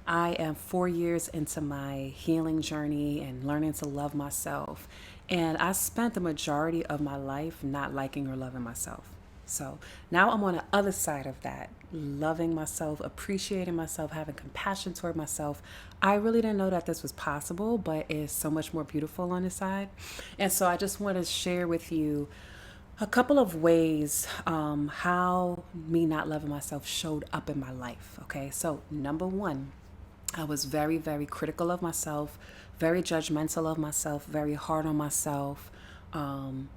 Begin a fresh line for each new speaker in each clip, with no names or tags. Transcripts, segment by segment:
I am 4 years into my healing journey and learning to love myself. And I spent the majority of my life not liking or loving myself. So now I'm on the other side of that, loving myself, appreciating myself, having compassion toward myself. I really didn't know that this was possible, but it's so much more beautiful on this side. And so I just want to share with you a couple of ways how me not loving myself showed up in my life. Okay, so number one, I was very, very critical of myself, very judgmental of myself, very hard on myself,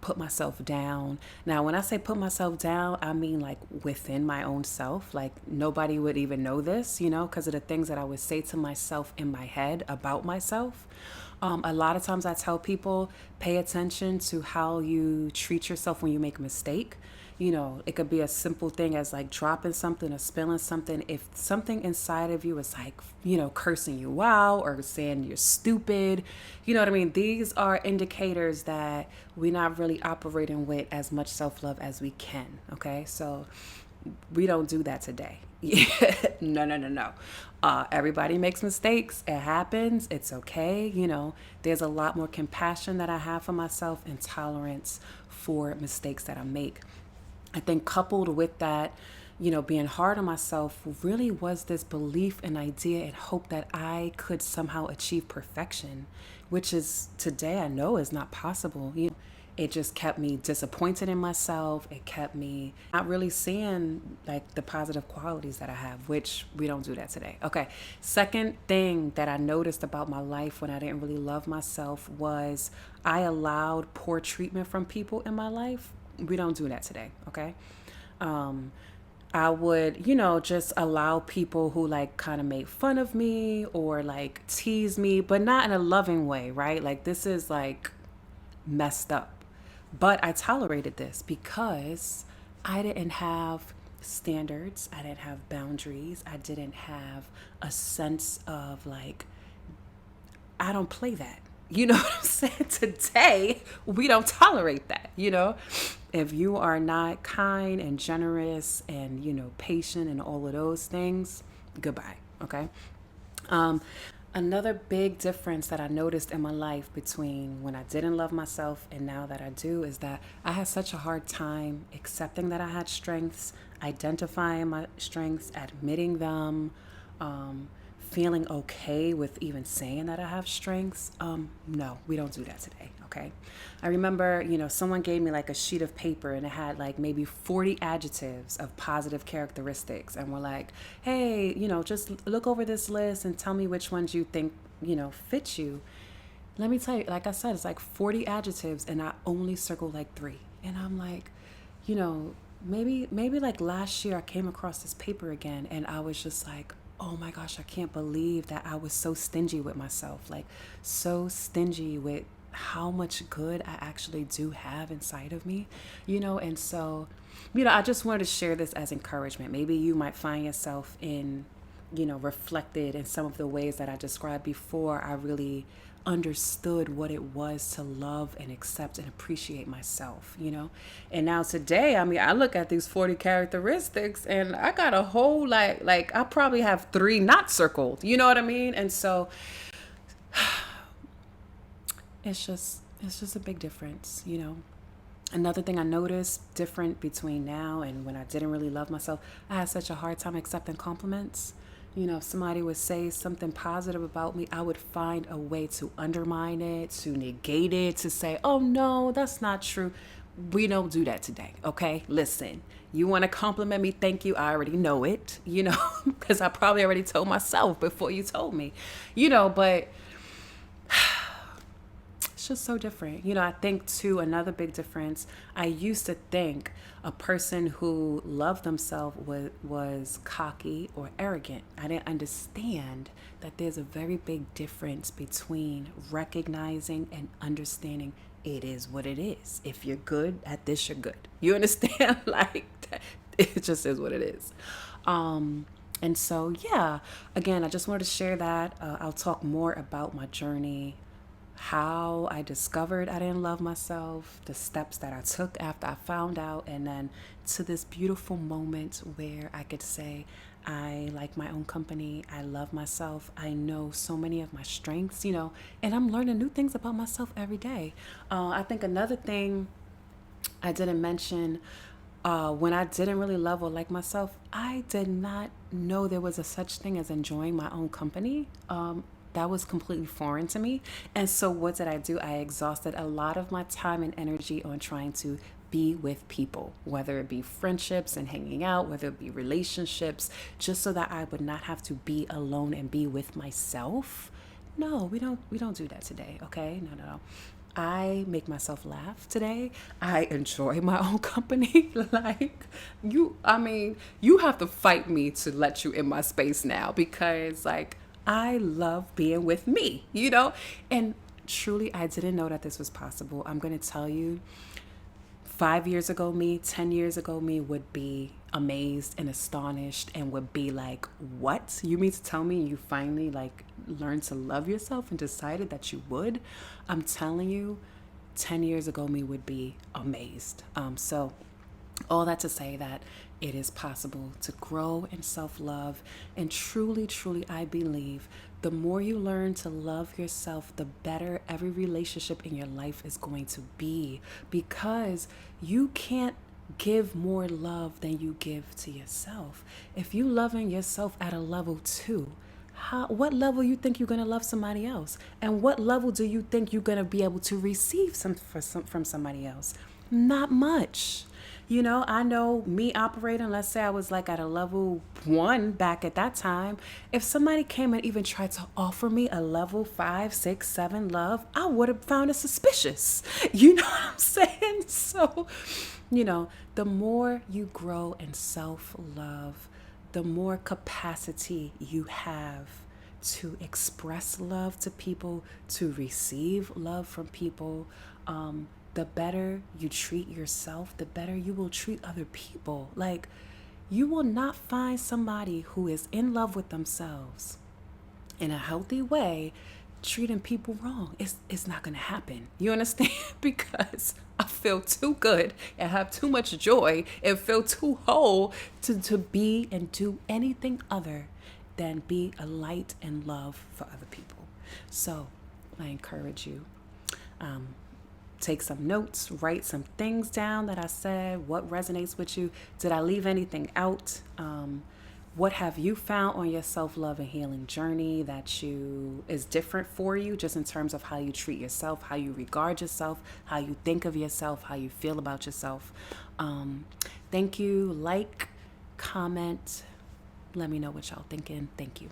put myself down. Now, when I say put myself down, I mean like within my own self. Like nobody would even know this, because of the things that I would say to myself in my head about myself. A lot of times I tell people, pay attention to how you treat yourself when you make a mistake. It could be a simple thing as like dropping something or spilling something. If something inside of you is like, cursing you out or saying you're stupid, you know what I mean? These are indicators that we're not really operating with as much self love as we can. Okay. So we don't do that today. No, no, no, no. Everybody makes mistakes. It happens. It's okay. There's a lot more compassion that I have for myself and tolerance for mistakes that I make. I think coupled with that, being hard on myself really was this belief and idea and hope that I could somehow achieve perfection, which is today I know is not possible. It just kept me disappointed in myself. It kept me not really seeing like the positive qualities that I have, which we don't do that today. Okay. Second thing that I noticed about my life when I didn't really love myself was I allowed poor treatment from people in my life. We don't do that today. Okay. I would, just allow people who like kind of made fun of me or like tease me, but not in a loving way, right? Like this is like messed up. But I tolerated this because I didn't have standards, I didn't have boundaries, I didn't have a sense of like, I don't play that. You know what I'm saying? Today, we don't tolerate that. If you are not kind and generous and, patient and all of those things, goodbye. Okay. Um, Another big difference that I noticed in my life between when I didn't love myself and now that I do is that I had such a hard time accepting that I had strengths, identifying my strengths, admitting them, um, feeling okay with even saying that I have strengths. No, we don't do that today. Okay. I remember, someone gave me like a sheet of paper and it had like maybe 40 adjectives of positive characteristics. And we're like, hey, just look over this list and tell me which ones you think, fit you. Let me tell you, like I said, it's like 40 adjectives and I only circled like three. And I'm like, you know, maybe like last year I came across this paper again and I was just like, oh my gosh, I can't believe that I was so stingy with myself, like so stingy with how much good I actually do have inside of me, and so, I just wanted to share this as encouragement. Maybe you might find yourself in, reflected in some of the ways that I described before I really understood what it was to love and accept and appreciate myself. And now today, I mean, I look at these 40 characteristics and I got a whole like I probably have three not circled, you know what I mean? And so it's just a big difference. Another thing I noticed different between now and when I didn't really love myself, I had such a hard time accepting compliments. If somebody would say something positive about me, I would find a way to undermine it, to negate it, to say, oh no, that's not true. We don't do that today, okay? Listen, you want to compliment me? Thank you. I already know it, because I probably already told myself before you told me, but it's just so different. I think too, another big difference, I used to think a person who loved themselves was cocky or arrogant. I didn't understand that there's a very big difference between recognizing and understanding it is what it is. If you're good at this, you're good. You understand? Like, it just is what it is. And so, yeah, again, I just wanted to share that. I'll talk more about my journey, how I discovered I didn't love myself, the steps that I took after I found out, and then to this beautiful moment where I could say, I like my own company. I love myself. I know so many of my strengths, and I'm learning new things about myself every day. I think another thing I didn't mention, when I didn't really love or like myself, I did not know there was a such thing as enjoying my own company. That was completely foreign to me. And so, what did I do? I exhausted a lot of my time and energy on trying to be with people, whether it be friendships and hanging out, whether it be relationships, just so that I would not have to be alone and be with myself. No, we don't do that today, okay? No, no, no. I make myself laugh today. I enjoy my own company. Like, you have to fight me to let you in my space now, because like I love being with me. And truly I didn't know that this was possible. I'm going to tell you, 5 years ago me, 10 years ago me would be amazed and astonished and would be like, what? You mean to tell me you finally like learned to love yourself and decided that you would? I'm telling you, 10 years ago me would be amazed. So all that to say that it is possible to grow in self love. And truly, truly, I believe the more you learn to love yourself, the better every relationship in your life is going to be. Because you can't give more love than you give to yourself. If you loving yourself at a level 2, what level you think you're going to love somebody else? And what level do you think you're going to be able to receive from somebody else? Not much. I know me operating, let's say I was like at a level 1 back at that time. If somebody came and even tried to offer me a level 5, 6, 7 love, I would have found it suspicious. You know what I'm saying? So, the more you grow in self love, the more capacity you have to express love to people, to receive love from people. The better you treat yourself, the better you will treat other people. Like, you will not find somebody who is in love with themselves in a healthy way treating people wrong. It's not going to happen. You understand? Because I feel too good and have too much joy and feel too whole to be and do anything other than be a light and love for other people. So I encourage you, take some notes, write some things down that I said. What resonates with you? Did I leave anything out? What have you found on your self-love and healing journey that is different for you, just in terms of how you treat yourself, how you regard yourself, how you think of yourself, how you feel about yourself? Thank you. Like, comment, let me know what y'all thinking. Thank you.